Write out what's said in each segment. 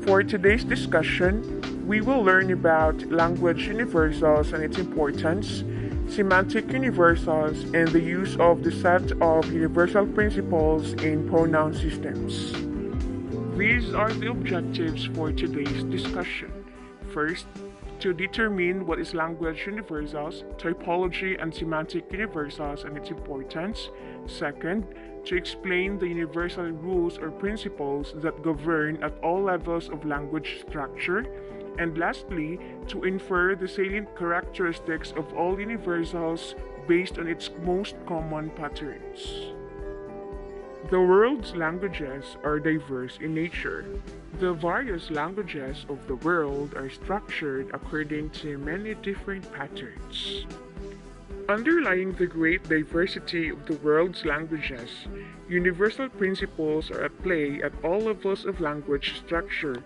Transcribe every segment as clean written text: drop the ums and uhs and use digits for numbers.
For today's discussion, we will learn about language universals and its importance, semantic universals, and the use of the set of universal principles in pronoun systems. These are the objectives for today's discussion. First, to determine what is language universals, typology and semantic universals and its importance. Second, to explain the universal rules or principles that govern at all levels of language structure. And lastly, to infer the salient characteristics of all universals based on its most common patterns. The world's languages are diverse in nature. The various languages of the world are structured according to many different patterns. Underlying the great diversity of the world's languages, universal principles are at play at all levels of language structure,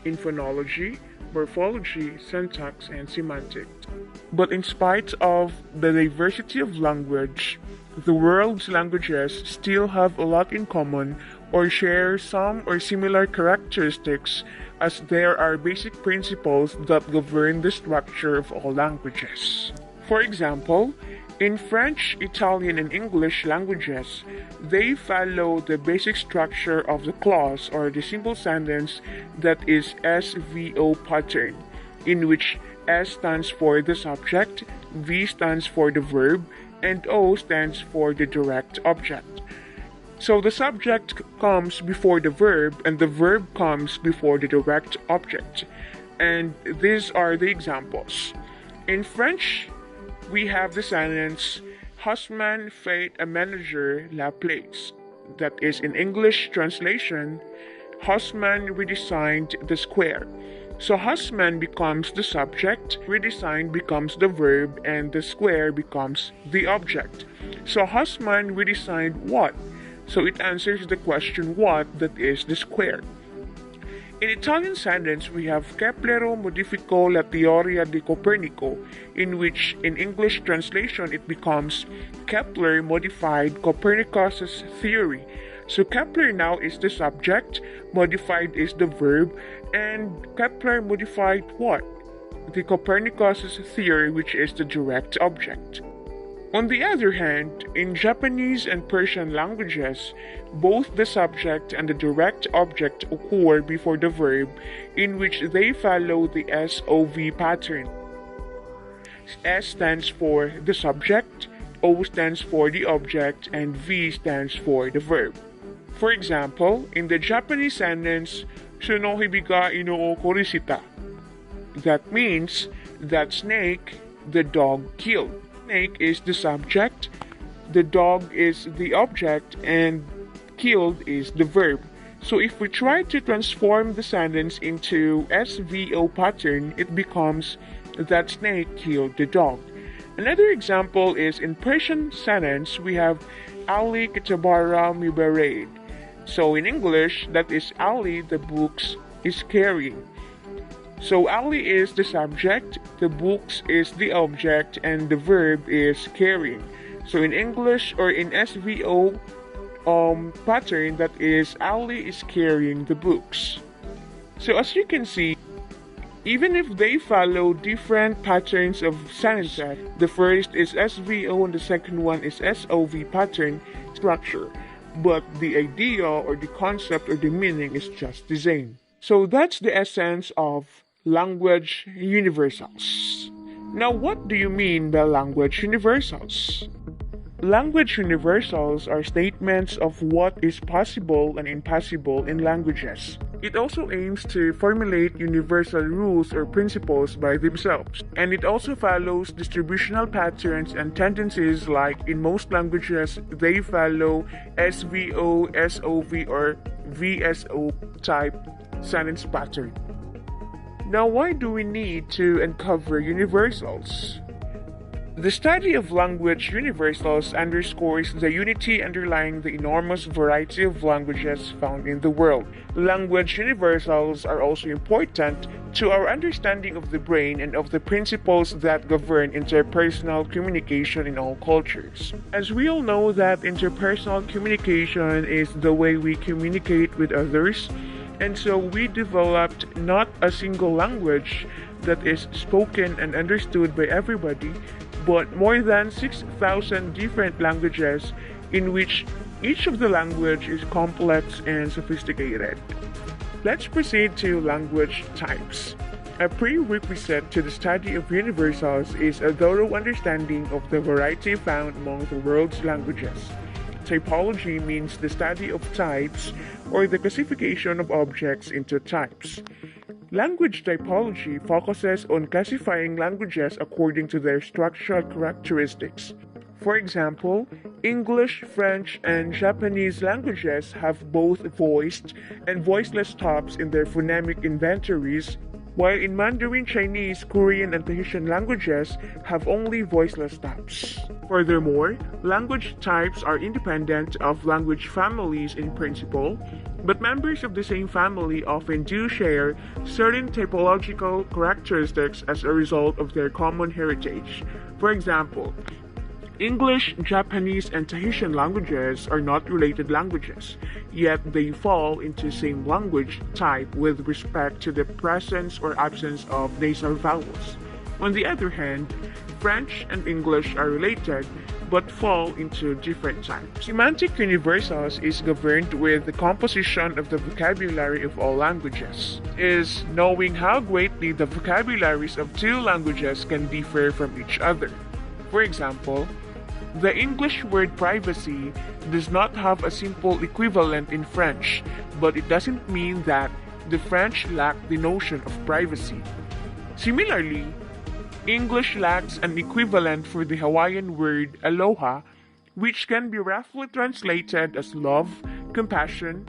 in phonology, morphology, syntax, and semantics. But in spite of the diversity of language, the world's languages still have a lot in common or share some or similar characteristics, as there are basic principles that govern the structure of all languages. For example, in French, Italian, and English languages, they follow the basic structure of the clause or the simple sentence that is SVO pattern, in which S stands for the subject, V stands for the verb, and O stands for the direct object. So the subject comes before the verb and the verb comes before the direct object. And these are the examples. In French, we have the sentence, Husband fait a manager la place. That is, in English translation, Husband redesigned the square. So husband becomes the subject, redesigned becomes the verb, and the square becomes the object. So husband redesigned what? So it answers the question what, that is the square. In Italian sentence, we have Keplero modificò la teoria di Copernico, in which in English translation it becomes Kepler modified Copernicus's theory. So Kepler now is the subject, modified is the verb, and Kepler modified what? The Copernicus's theory, which is the direct object. On the other hand, in Japanese and Persian languages, both the subject and the direct object occur before the verb, in which they follow the SOV pattern. S stands for the subject, O stands for the object, and V stands for the verb. For example, in the Japanese sentence, Sunohibiga inoo korisita. That means that snake the dog killed. Snake is the subject, the dog is the object, and killed is the verb. So if we try to transform the sentence into SVO pattern, it becomes that snake killed the dog. Another example is in Persian sentence, we have Ali Kitabara Mibared. So in English, that is Ali the books is carrying. So Ali is the subject, the books is the object, and the verb is carrying. So in English or in SVO pattern, that is Ali is carrying the books. So as you can see, even if they follow different patterns of sentences, the first is SVO and the second one is SOV pattern structure, but the idea or the concept or the meaning is just the same. So that's the essence of language universals. Now, what do you mean by language universals? Language universals are statements of what is possible and impossible in languages. It also aims to formulate universal rules or principles by themselves, and it also follows distributional patterns and tendencies, like in most languages they follow SVO, SOV, or VSO type sentence pattern. Now, why do we need to uncover universals? The study of language universals underscores the unity underlying the enormous variety of languages found in the world. Language universals are also important to our understanding of the brain and of the principles that govern interpersonal communication in all cultures. As we all know that interpersonal communication is the way we communicate with others, And so we developed not a single language that is spoken and understood by everybody, but more than 6,000 different languages in which each of the language is complex and sophisticated. Let's proceed to language types. A prerequisite to the study of universals is a thorough understanding of the variety found among the world's languages. Typology means the study of types or the classification of objects into types. Language typology focuses on classifying languages according to their structural characteristics. For example, English, French, and Japanese languages have both voiced and voiceless stops in their phonemic inventories, while in Mandarin Chinese, Korean, and Tahitian languages have only voiceless stops. Furthermore, language types are independent of language families in principle, but members of the same family often do share certain typological characteristics as a result of their common heritage. For example, English, Japanese, and Tahitian languages are not related languages, yet they fall into the same language type with respect to the presence or absence of nasal vowels. On the other hand, French and English are related but fall into different types. Semantic universals is governed with the composition of the vocabulary of all languages, is knowing how greatly the vocabularies of two languages can differ from each other. For example, the English word privacy does not have a simple equivalent in French, but it doesn't mean that the French lack the notion of privacy. Similarly, English lacks an equivalent for the Hawaiian word aloha, which can be roughly translated as love, compassion,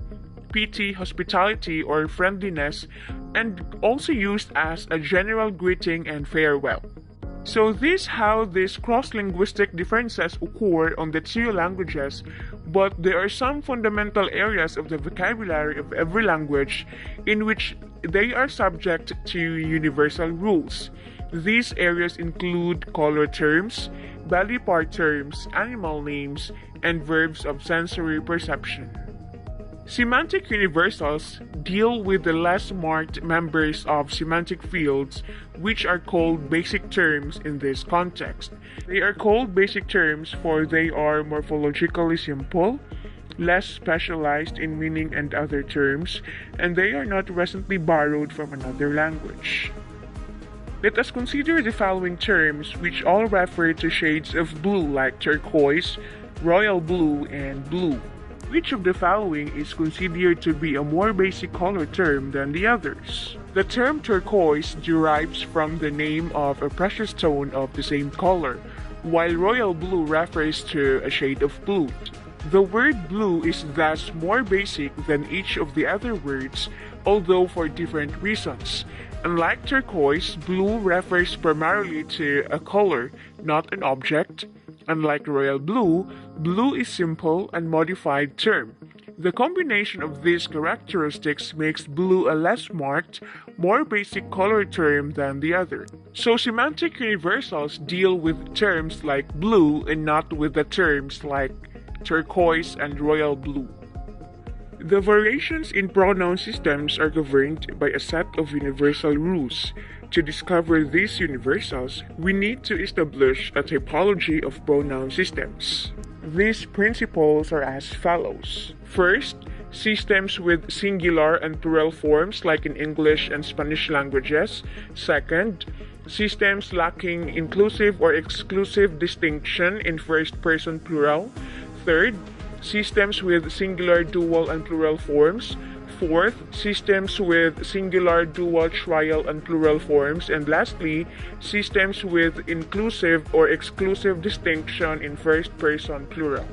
pity, hospitality, or friendliness, and also used as a general greeting and farewell. So this is how these cross-linguistic differences occur on the two languages, but there are some fundamental areas of the vocabulary of every language in which they are subject to universal rules. These areas include color terms, body part terms, animal names, and verbs of sensory perception. Semantic universals deal with the less marked members of semantic fields, which are called basic terms in this context. They are called basic terms for they are morphologically simple, less specialized in meaning and other terms, and they are not recently borrowed from another language. Let us consider the following terms, which all refer to shades of blue like turquoise, royal blue, and blue. Which of the following is considered to be a more basic color term than the others? The term turquoise derives from the name of a precious stone of the same color, while royal blue refers to a shade of blue. The word blue is thus more basic than each of the other words, although for different reasons. Unlike turquoise, blue refers primarily to a color, not an object. Unlike royal blue, blue is simple and modified term. The combination of these characteristics makes blue a less marked, more basic color term than the other. So semantic universals deal with terms like blue and not with the terms like turquoise and royal blue. The variations in pronoun systems are governed by a set of universal rules. To discover these universals, we need to establish a typology of pronoun systems. These principles are as follows. First, systems with singular and plural forms like in English and Spanish languages. Second, systems lacking inclusive or exclusive distinction in first-person plural. Third, systems with singular, dual, and plural forms. Fourth, systems with singular, dual, trial, and plural forms. And lastly, systems with inclusive or exclusive distinction in first-person plural.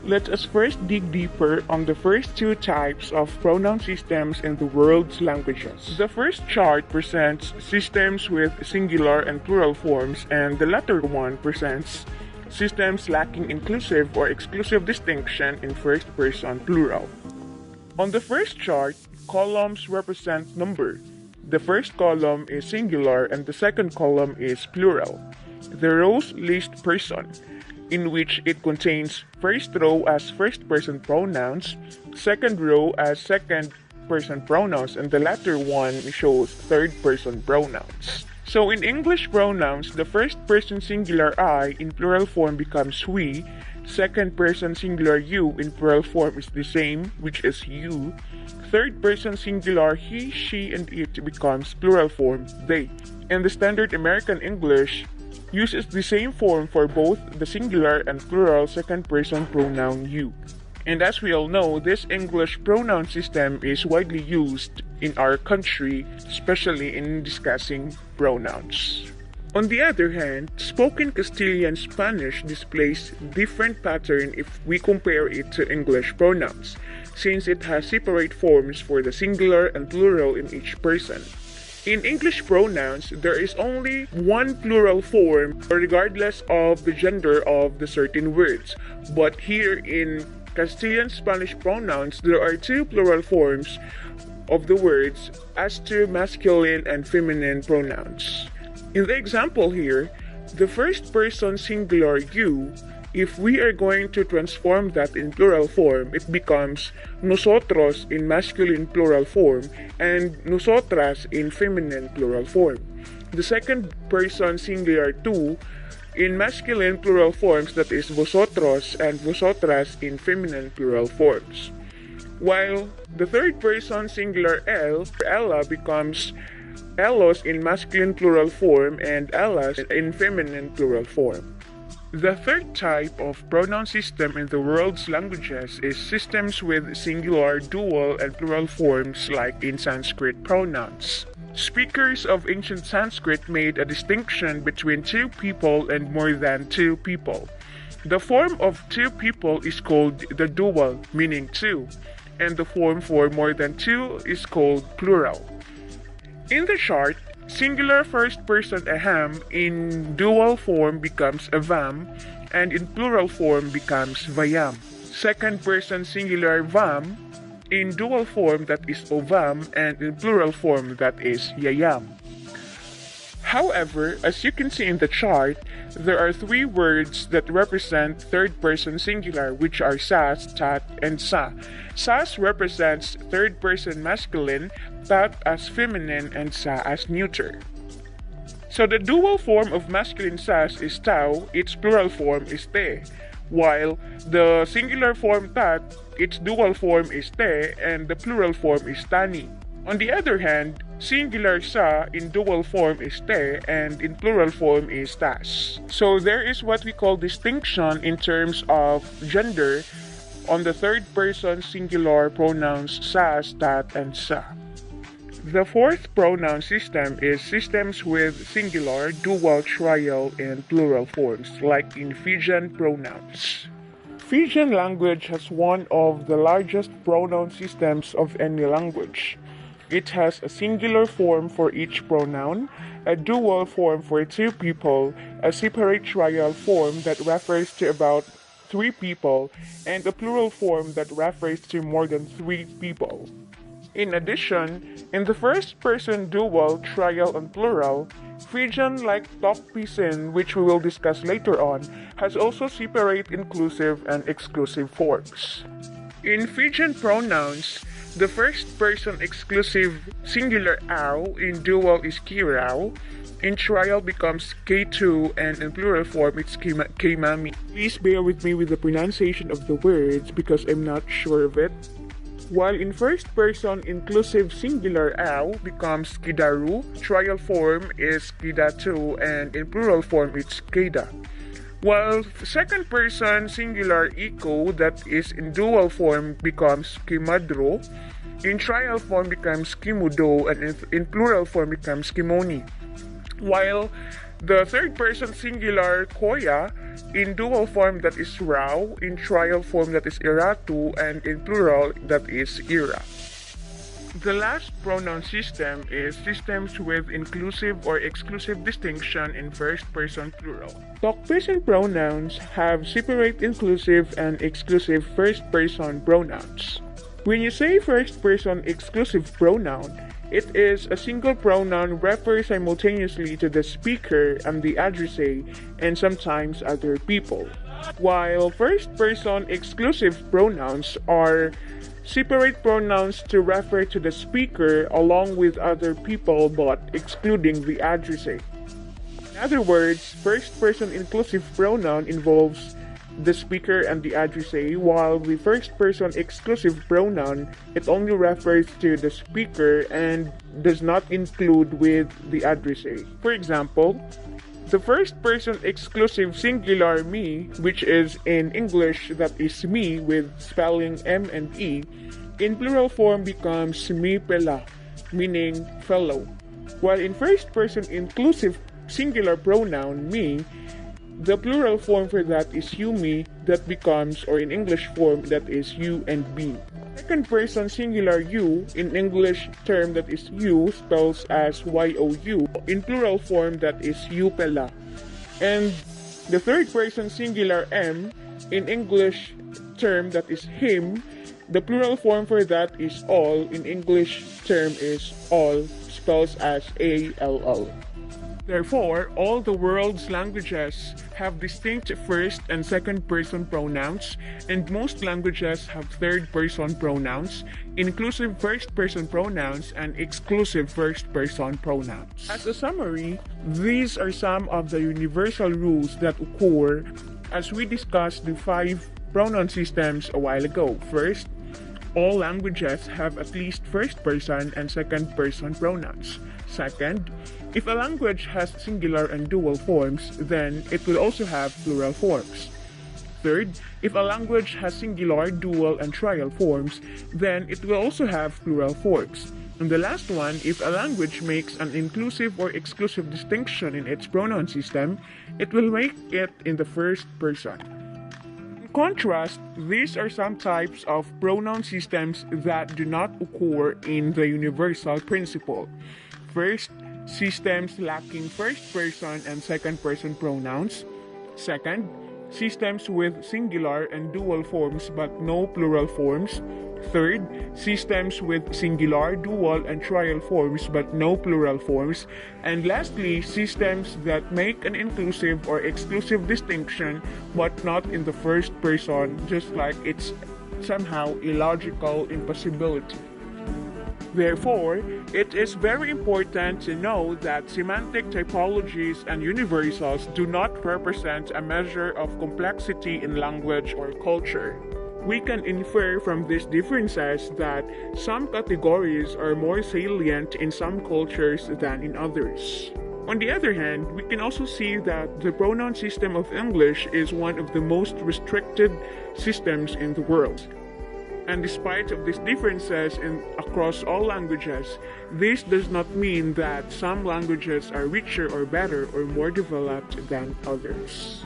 Let us first dig deeper on the first two types of pronoun systems in the world's languages. The first chart presents systems with singular and plural forms, and the latter one presents systems lacking inclusive or exclusive distinction in first-person plural. On the first chart, columns represent number. The first column is singular and the second column is plural. The rows list person, in which it contains first row as first-person pronouns, second row as second first-person pronouns and the latter one shows third-person pronouns. So in English pronouns, the first-person singular I in plural form becomes we, second-person singular you in plural form is the same, which is you, third-person singular he, she, and it becomes plural form they. And the standard American English uses the same form for both the singular and plural second-person pronoun you. And as we all know, this English pronoun system is widely used in our country, especially in discussing pronouns. On the other hand, spoken Castilian Spanish displays different pattern if we compare it to English pronouns, since it has separate forms for the singular and plural in each person. In English pronouns, there is only one plural form regardless of the gender of the certain words. But here in Castilian Spanish pronouns, there are two plural forms of the words as to masculine and feminine pronouns. In the example here, the first person singular you, if we are going to transform that in plural form, it becomes nosotros in masculine plural form and nosotras in feminine plural form. The second person singular tú in masculine plural forms, that is vosotros and vosotras in feminine plural forms. While the third person singular ella becomes ellos in masculine plural form and ellas in feminine plural form. The third type of pronoun system in the world's languages is systems with singular, dual, and plural forms like in Sanskrit pronouns. Speakers of ancient Sanskrit made a distinction between two people and more than two people. The form of two people is called the dual, meaning two, and the form for more than two is called plural. In the chart, singular first person aham in dual form becomes avam and in plural form becomes vayam. Second person singular vam in dual form, that is ovam, and in plural form, that is yayam. However, as you can see in the chart, there are three words that represent third person singular, which are sas, tat, and sa. Sas represents third person masculine, tat as feminine, and sa as neuter. So the dual form of masculine sas is tau, its plural form is te, while the singular form tat, its dual form is te, and the plural form is tani. On the other hand, singular sa in dual form is te and in plural form is tas. So there is what we call distinction in terms of gender on the third person singular pronouns sas, tat, and sa. The fourth pronoun system is systems with singular, dual, trial, and plural forms, like in Fijian pronouns. Fijian language has one of the largest pronoun systems of any language. It has a singular form for each pronoun, a dual form for two people, a separate trial form that refers to about three people, and a plural form that refers to more than three people. In addition, in the first person dual, trial, and plural, Fijian, like Tok Pisin, which we will discuss later on, has also separate inclusive and exclusive forms. In Fijian pronouns, the first person exclusive singular au in dual is kirau, in trial becomes k2, and in plural form it's keimami. Please bear with me with the pronunciation of the words because I'm not sure of it. While in first person inclusive singular au becomes kidaru, trial form is kidatu, and in plural form it's keda. While second person singular iko, that is in dual form, becomes kimadro, in trial form becomes kimudo, and in plural form becomes kimoni. While the third person singular koya, in dual form that is rao, in trial form that is iratu, and in plural that is ira. The last pronoun system is systems with inclusive or exclusive distinction in first person plural. Tok-Pisin pronouns have separate inclusive and exclusive first person pronouns. When you say first person exclusive pronoun, it is a single pronoun refers simultaneously to the speaker and the addressee and sometimes other people. While first person exclusive pronouns are separate pronouns to refer to the speaker along with other people but excluding the addressee. In other words, first-person inclusive pronoun involves the speaker and the addressee, while the first-person exclusive pronoun, it only refers to the speaker and does not include with the addressee. For example, the first-person exclusive singular me, which is in English that is me with spelling M and E, in plural form becomes me pela, meaning fellow. While in first-person inclusive singular pronoun me, the plural form for that is you me, that becomes, or in English form, that is you and me. Second person singular you, in English term that is you, spells as you, in plural form that is you pela. And the third person singular m, in English term that is him, the plural form for that is all, in English term is all, spells as all. Therefore, all the world's languages have distinct first and second person pronouns, and most languages have third person pronouns, inclusive first person pronouns, and exclusive first person pronouns. As a summary, these are some of the universal rules that occur as we discussed the 5 pronoun systems a while ago. First, all languages have at least first person and second person pronouns. Second, if a language has singular and dual forms, then it will also have plural forms. Third, if a language has singular, dual, and trial forms, then it will also have plural forms. And the last one, if a language makes an inclusive or exclusive distinction in its pronoun system, it will make it in the first person. In contrast, these are some types of pronoun systems that do not occur in the universal principle. First, systems lacking first person and second person pronouns. Second, systems with singular and dual forms but no plural forms. Third, systems with singular, dual, and trial forms but no plural forms. And lastly, systems that make an inclusive or exclusive distinction but not in the first person, just like it's somehow illogical impossibility. Therefore, it is very important to know that semantic typologies and universals do not represent a measure of complexity in language or culture. We can infer from these differences that some categories are more salient in some cultures than in others. On the other hand, we can also see that the pronoun system of English is one of the most restricted systems in the world. And despite of these differences across all languages, this does not mean that some languages are richer or better or more developed than others.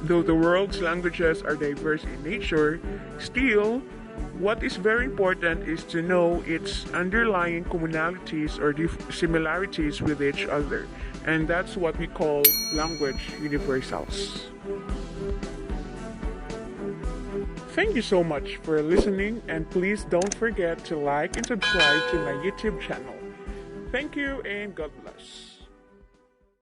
Though the world's languages are diverse in nature, still, what is very important is to know its underlying commonalities or similarities with each other, and that's what we call language universals. Thank you so much for listening, and please don't forget to like and subscribe to my YouTube channel. Thank you and God bless.